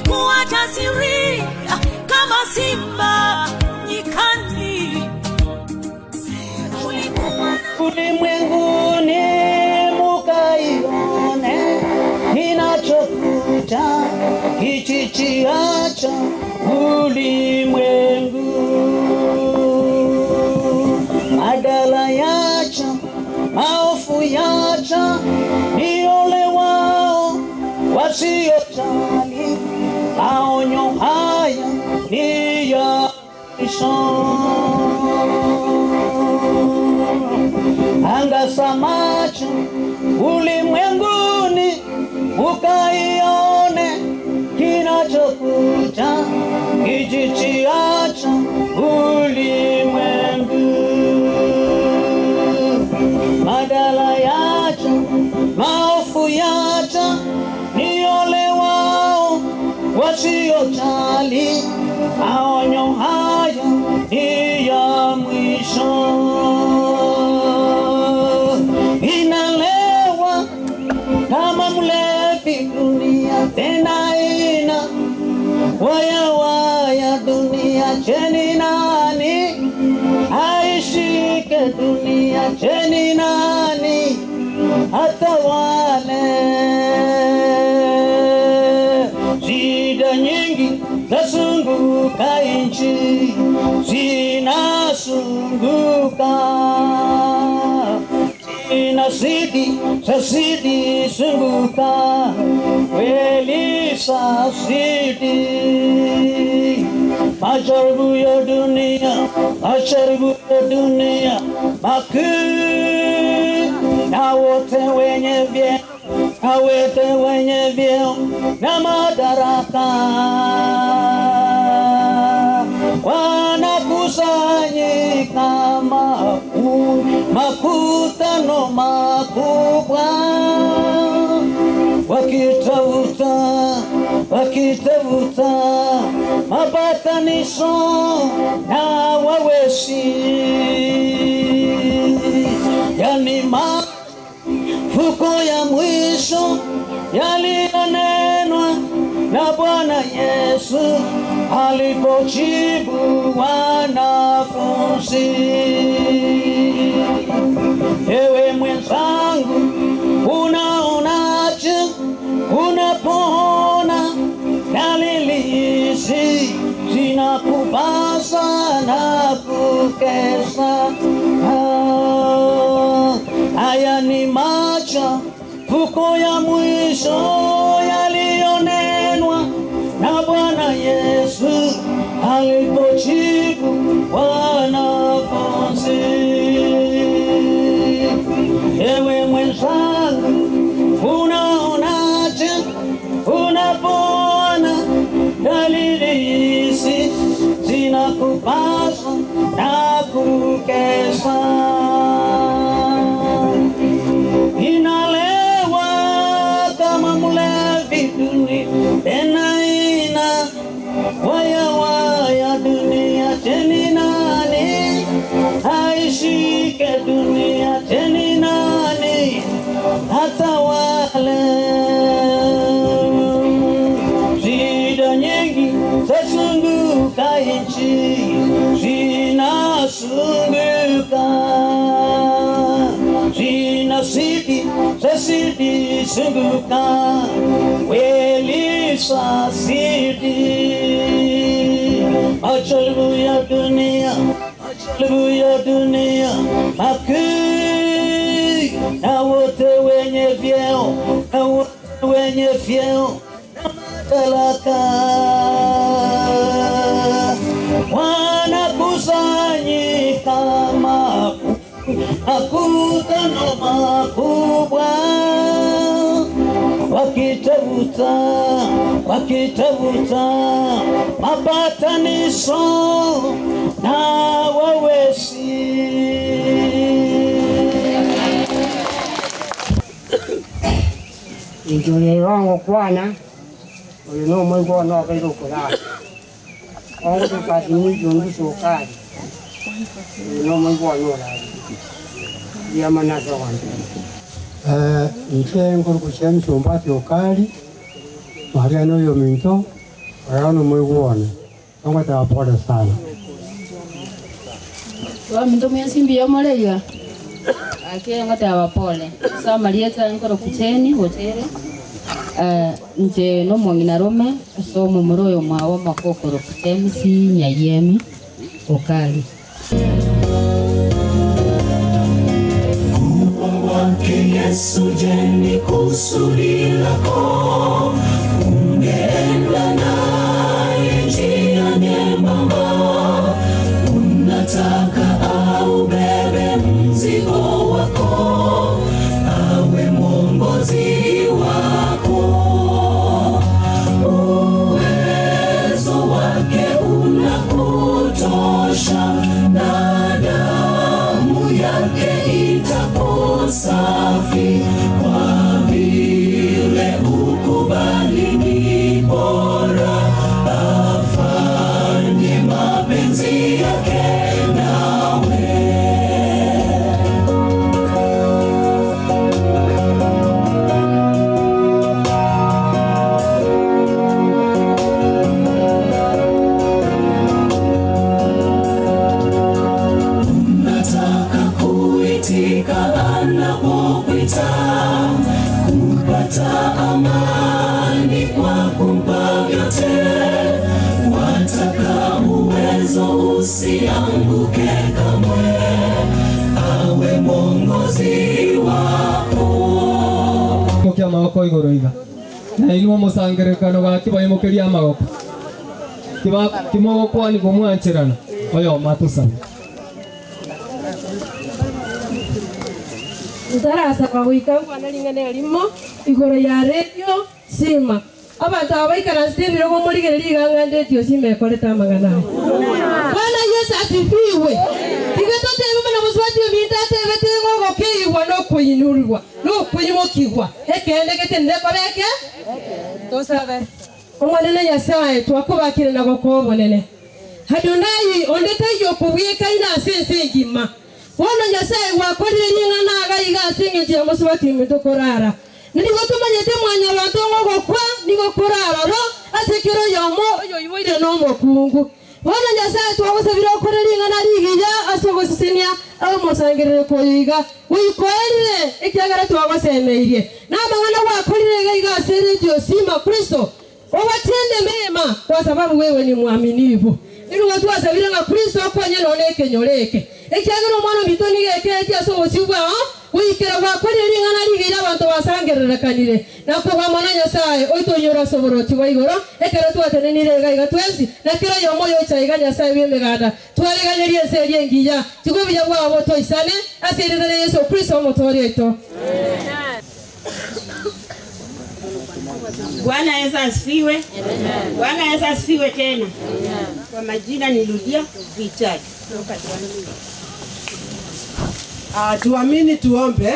ulikuwa jasiri kama simba nyikani. Ulimwenguni mukaione kinachokuja kichichiacha ulimwengu. Madala yacha, maofu yacha, ni ole wao wasiojali. Maonyo haya ni ya mwisho. Angasa macho ulimwenguni ukaione kinachokuja kijichiacha ulimwengu. Madala yacha, maofu yacha, ni ole wao wasiojali. Maonyo haya ni ya mwisho. Inalewa kama mlevi dunia, tena ina waya waya dunia. Cheni nani aishike dunia? Cheni nani atawale? Shida nyingi zasunguka nchi, zinasunguka. Sasidi sunguka, kweli sasidi. Majaribu ya dunia makuu, na wote wenye vyeo na madaraka wanakusanyika makutano makubwa, wakitafuta mapatanisho na wawezi. Yani mafuko ya mwisho yaliyonenwa na Bwana Yesu alipojibu wanafunzi. Ewe mwenzangu, unaonaje unapoona dalili hizi zinakupasa na kukesha? Haya ni machafuko ya mwisho yaliyonenwa na Bwana Yesu alipojibu wanafunzi. Ewe mwenzangu, unaonaje unapoona dalili hizi zinakupasa na kukesha? Inalewa kama mlevi dunia, tena ina waya waya dunia. Cheni nani aishike dunia? Cheni nani atawale? Shida nyingi zasunguka nchi, zinasunguka. Sasidi sunguka, kweli sasidi. Majaribu ya dunia makuu, na wote wenye vyeo na madaraka wanakusanyika makutano makubwa, wakitafuta mapatanisho na wawezi. Injili wangu kwana ulino mwengo wanoka kula wangu tukadini jungu sokari ulino mwengo wanola ya manasa wangu nche nguru kuchemsha mbati okali Mariano yo minto ayano mwiguone angweta pole sana wa mtu mwensimbi ya moleya ake ngata pole sa marieta nkoro kuteni hotere nje no mwingina rome so mumuroyo mwawo makokoro kuteni si nyayemi okali Yesu jeni kusudi lako ungeenda naye njia nyembamba, unataka aubebe mzigo wako, awe mwongozi wako. Uwezo wake unakutosha na damu yake itakuwa safi, kwa vile ukubali ni bora, afanye mapenzi yake nawe. Kupata amani kwa kumpa vyote, wataka uwezo usianguke kamwe, awe mwongozi wako. Mukia mawoko igoro iga na inuo musangerekano ga kibaye mukiria amagoko kimogoko ni kumwanchirana oyo matusa ndarasa kwa wikangwa nalingana limo igoro ya radio sima abantu abaikara stebiro go murigereri gangande tio sima koleta magana. Bwana Yesu asifiwe. Tigatote bana muswati binda tebe tengo go kiwa no kuinurwa no kuimokigwa ekende ketende koreke to sabe omwana nyasaye twakubakire na gokobonene hadonai ondete yo kubwika ina sense ngima. Bwana Nyasaye wakorire lingana agaiga asinge je muswati mitokorara niligo tumanyete mwanya bantu ngogokwa nigo korara ro asekiro yomo yo iboire no mokungu. Bwana Nyasaye twagusabira okorire lingana ligiya asogosisinia abo musangerere koyiga wikoerire ikyagara twagosemeirie na mangana wakorire gaiga asere je sima Kristo owatende mema kwa sababu wewe ni mwaminifu. Ndio watu wasabira nga Kristo akonye noneke nyoreke ekyagero mwana bitoni geke aso osibwa wikira wakore lingana ligira abantu basangererekanire nako kwa mwana Nyasaye oitonyora soboroti wa igoro ekero twatenenire gaiga twesi nakiro yomoyo chaiga Nyasaye bemeganda twaleganirie serie ngiya tigubiya bwabo toisane asirire Yesu Kristo motorieto. Bwana Yesu asifiwe. Amen. Bwana Yesu asifiwe tena. Amen. Kwa majina ni Ludia Richard. Tuamini tuombe.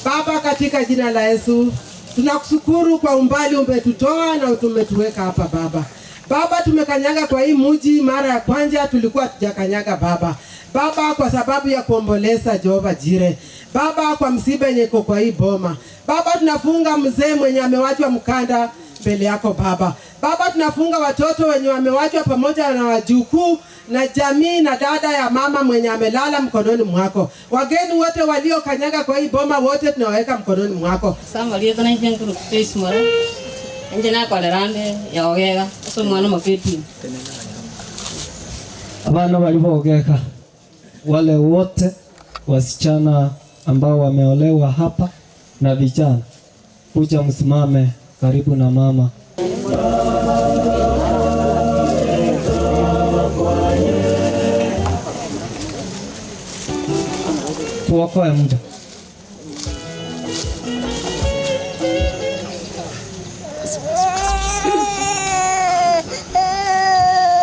Baba, katika jina la Yesu tunakushukuru kwa umbali umetutoa na umetuweka hapa Baba. Baba, tumekanyaga kwa hii mji mara ya kwanza tulikuwa tujakanyaga Baba. Baba, kwa sababu ya kuomboleza Jehova Jire. Baba, kwa msiba yenye iko kwa hii boma. Baba, tunafunga mzee mwenye amewachwa mkanda mbele yako Baba. Baba, tunafunga watoto wenye wamewachwa pamoja na wajukuu na jamii na dada ya mama mwenye amelala mkononi mwako. Wageni wote walio kanyaga kwa hii boma wote tunaweka mkononi mwako. Sama lieta na njengo kuteisi mara njena kwa lerande ya ogega so mwana mafeti abana walivyoogeka wale wote wasichana ambao wameolewa hapa na vijana kuja msimame karibu na mama. Tuokoe muda.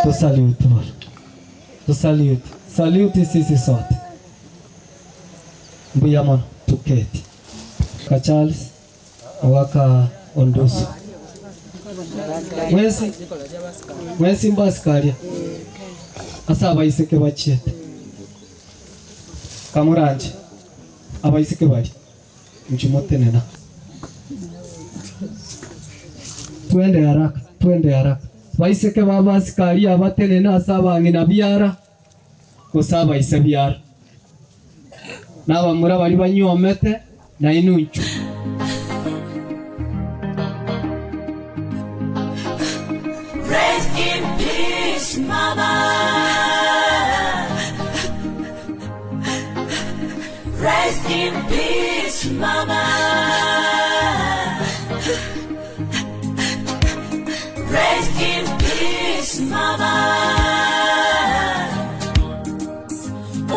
Tusalute Bwana. Tusalute. Salute sisi sote. Mbuya mwana tuketi. Kachali waka ondoso. Mwesi mbasikalia. Asa abaiseke bachete. Kamuranje. Abaiseke bali. Mchimotenena. Twende haraka. baiseke baba askari abatene na saba ngina biara kusaba ise biara n'abamura bari banyomete na inunchu. Rest in peace, Mama. Rest in peace, Mama. Rest in peace, Mama.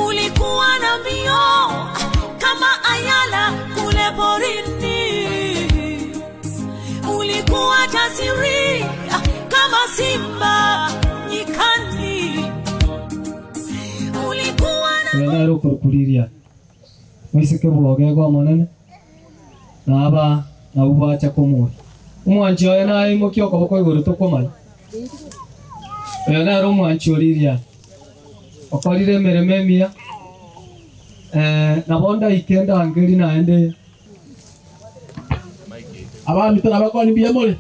Ulikuwa na mbio kama ayala kule porini. Ulikuwa jasiri kama simba nyikani. Ulikuwa na Nero kurkuriria. Wiseke bwoge kwa monene. Naba na ubacha komwe. Umwanchi oyo naye ngokyo koboko iguru tokomanya. Oyo naro umwanchi oriria. Okorire mereme mia. Nabonda ikenda angeli naende. Abantu nabakoni biyamole.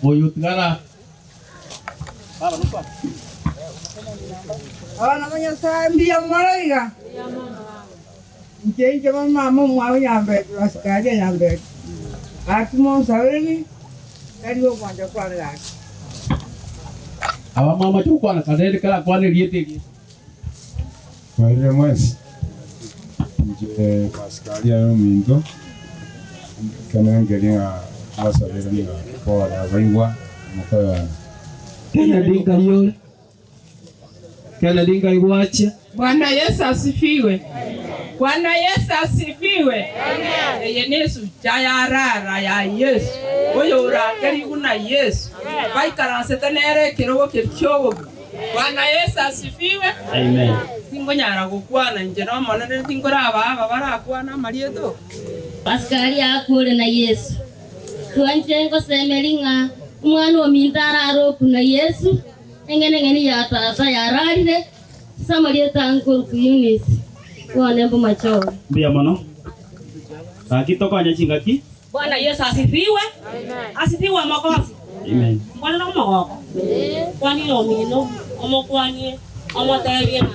Oyutgana. Ana manya sambia moraiga. Njenje mama mwa yambe askari yambe. Atimo saweni kariwo kwanja kwa ngaki. Aba mama tu kwa kadere kala kwa ne liete. Kwa ile mwezi nje askari ayo mingo kana ngelinga masabira ni kwa baiwa mkoa Kenya dinga yole. Kenya dinga iwache. Bwana Yesu asifiwe. Bwana Yesu asifiwe. Amen. Yesu jayarara ya Yesu. Oyo urakeri kuna Yesu. Baikaranse tenere kirogo kirchogo. Bwana Yesu asifiwe. Amen. Singonyara gukwana nje no monene tingora aba barakwana marieto. Askari akure na Yesu. Tuanjengo semelinga umwana omintara aroku na Yesu. Engene ya tata yararire. Samarieta nguru kuyunis. Wanembo macho. Bia mono. Akito kwa nyachingaki. Bwana Yesu asifiwe. Asifiwe makofi. Amen. Bwana na moko. Kwani lo mino, omo kwani, omo tabia.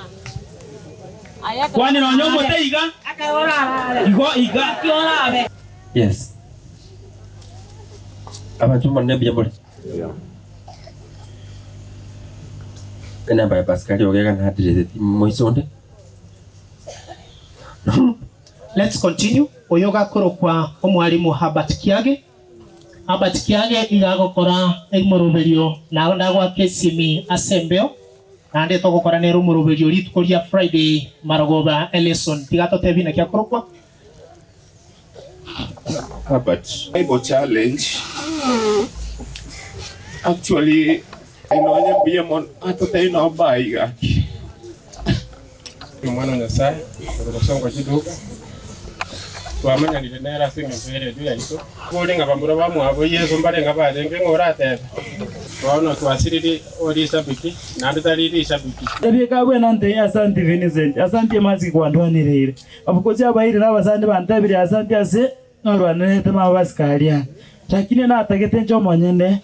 Kwani no nyomo teiga? Akora. Iga. Kiora be. Yes. Abantu monne biyamole. Kana ba Pascal ogega na hadire moisonde. Let's continue. Oyoga korokwa omwalimu Herbert Kiage. Herbert Kiage igagokora egmoroberio na ndagwa kesimi asembeo. Nande togokora nero moroberio ritukoria Friday marogoba lesson. Tigato tebina kya korokwa. Herbert Bible challenge. Actually inonya biyamon atote ino baiga. Mwana Nyasaye kurosonga kidogo. Twamanya ni nera singa fere du yalito. Kulinga bamura bamwabo Yesu mbale ngabadenge ngorate. Twaona twasiriri ori sabiki nanditari sabiki. Tabika bwe nante asante Vincent. Asante mazi kwa ndwanirire. Abukozi abayire n'abasande bantabire asante ase norwanire tema baskalia. Takine na atagete njo monyende.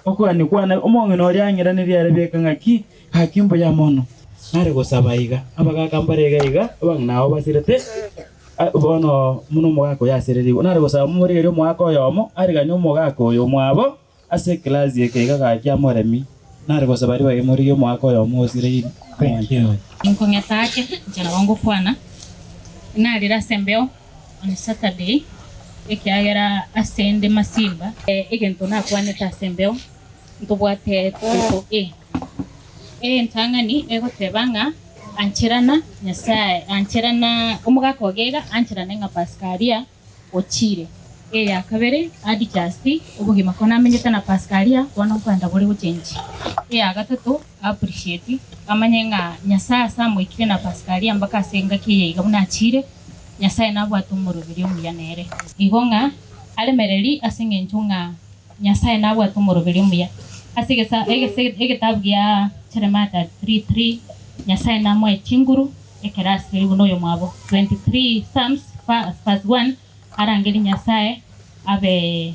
Okwani kwana omongino ori angira ni yare beka ngaki hakimbo ya mono. Nare gusaba iga abagakambare iga bangnaho basirete bono muno mogako yasereriwo nare gusaba muri rio mwako yomo ariganya omogako yo mwabo ase class yeke iga kya moremi nare gusaba ri bage muri rio mwako yomo osirei Nkongetaake jana wangu kwana nalira sembeo on Saturday ekiagera asende masimba egento nakwaneta sembeo ntobwate tuto ntangani egotebanga ancherana Nyasaye ancherana omugako ogega ancherana nga Pascalia ochire ya kabere adi justi ubugima kona amenyeta na Pascalia wana kwanda buri buchenji ya gatatu appreciate amanyenga Nyasaye samwikire na Pascalia mbaka senga kiye igabuna achire Nyasaye nabo atumuru biri umuyanere igonga alemereri asenge nchunga Nyasaye nabo atumuru biri umuya asigesa egetabgia Cheremata 3:3 Nyasaye namwe chinguru ekerasi uno yo mwabo 23 Psalms verse 1 arangeli Nyasaye abe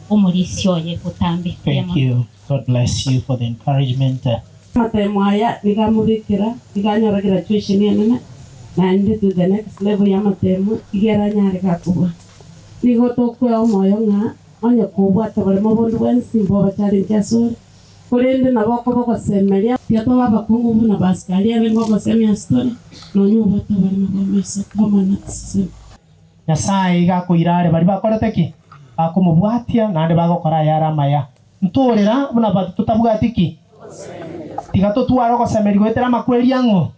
umulisioye kutambi. Thank you. God bless you for the encouragement. Matemo haya nikamurikira nikanyora graduation yanene na ndi to the next level ya matemo igera nyari kakubwa nigo tokwe omoyo nga onye kubwata bale mabondu wensimbo batari ntyasore kurende naboko bakosemeria yato babakungu buna baskali abengo basemia story no nyuba to bale mabomesa kama natse Nyasaye gakuirare bari bakorete ki akumubwatia nande bagokora yara maya nturira buna batu tutabwatiki tigato tuaro kosemeri gwetera makweria ngo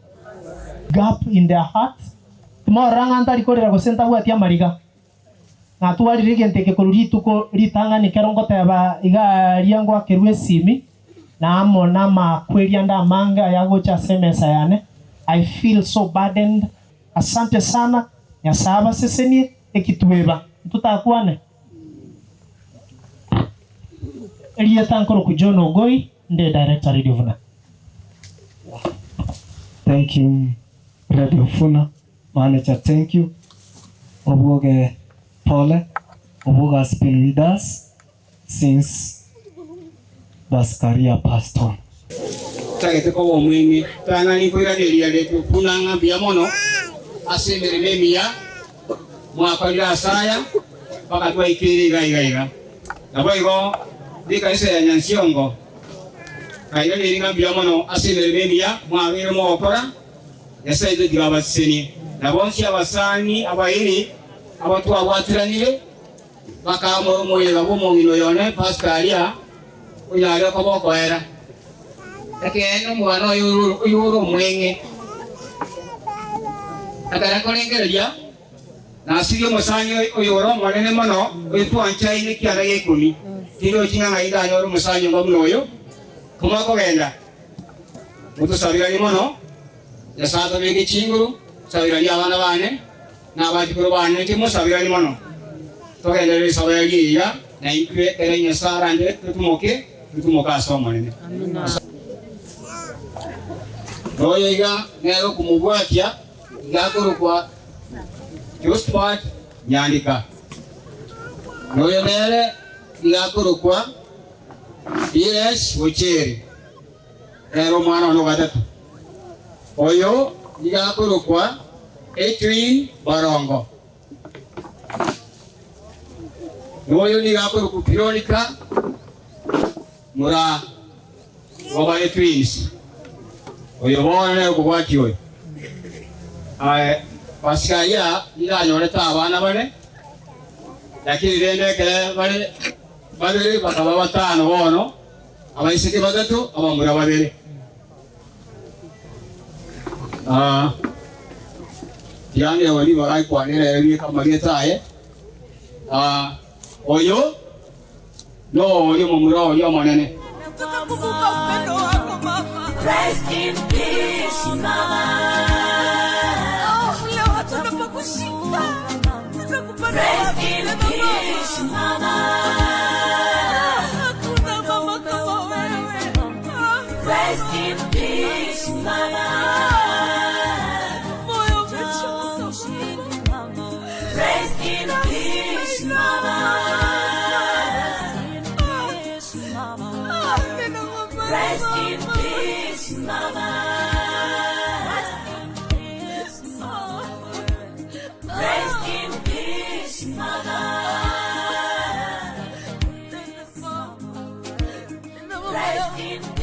gap in their heart tomoranga antari korera gosenta bwatia mariga na tuari rigenteke kururi tuko ritanga ni kerongo teba iga riango akerwe simi na amona makweria nda manga yagocha semesa yane. I feel so burdened. Asante sana Nyasaba seseni ekitweba tutakwane Elia tankoro kujono goi nde director Radio Funa. Thank you Radio Funa manager, thank you Obuoge Pole. Obuoge has been with us since Baskaria passed on. Tagete ko omwenge tanga ni ko iraderia letu kunanga biamono asemere memia mwakalira asaya baka twaikiri gaiga naboigo dika ise ya nyansiongo kayo ni ngambia mono asemere memia mwabire mo okora yasaide digabaseni nabonsi abasani abayiri abatu abwatiranire baka mo moyega bo mongino yone Pascalia unyare ko boko era ekeno mwana yuru mwenge akara kolengeria na siyo musanyo oyoro manene mono oyitwancha ine kyara yekuni tiro kinga ngaida yoro musanyo ngomnoyo kuma ko genda muto sabira ni mono ya sato bege chinguru sabira ni abana bane na abati ko bane timo sabira ni mono to genda ri sabira ya na ikwe erenya sarande tutumoka so manene Royega nero kumubwatia ngakuru kwa Josephat Nyandika Royo nere ngakuru kwa Ires Wocheri nero mwana ono gatatu oyo ngakuru kwa Edwin Barongo Royo ngakuru ku Veronica Mura Robert Twins oyo bone kubwati oyo Pascalia ila nyoleta abana bale lakini rendekere bale bakaba batano bono abaisike batatu abamura babiri yange wali bagai kwanira yali kama getaye oyo no oyo mumura oyo manene Rest in peace, mama. Oh, leo hatuna pa kushika. Rest in peace, mama. Hakuna mama kama wewe. Rest in peace, mama. Moyo umechoka mama. Rest in peace, mama. Rest in peace, mama. Rest in peace, mama. Rest in peace.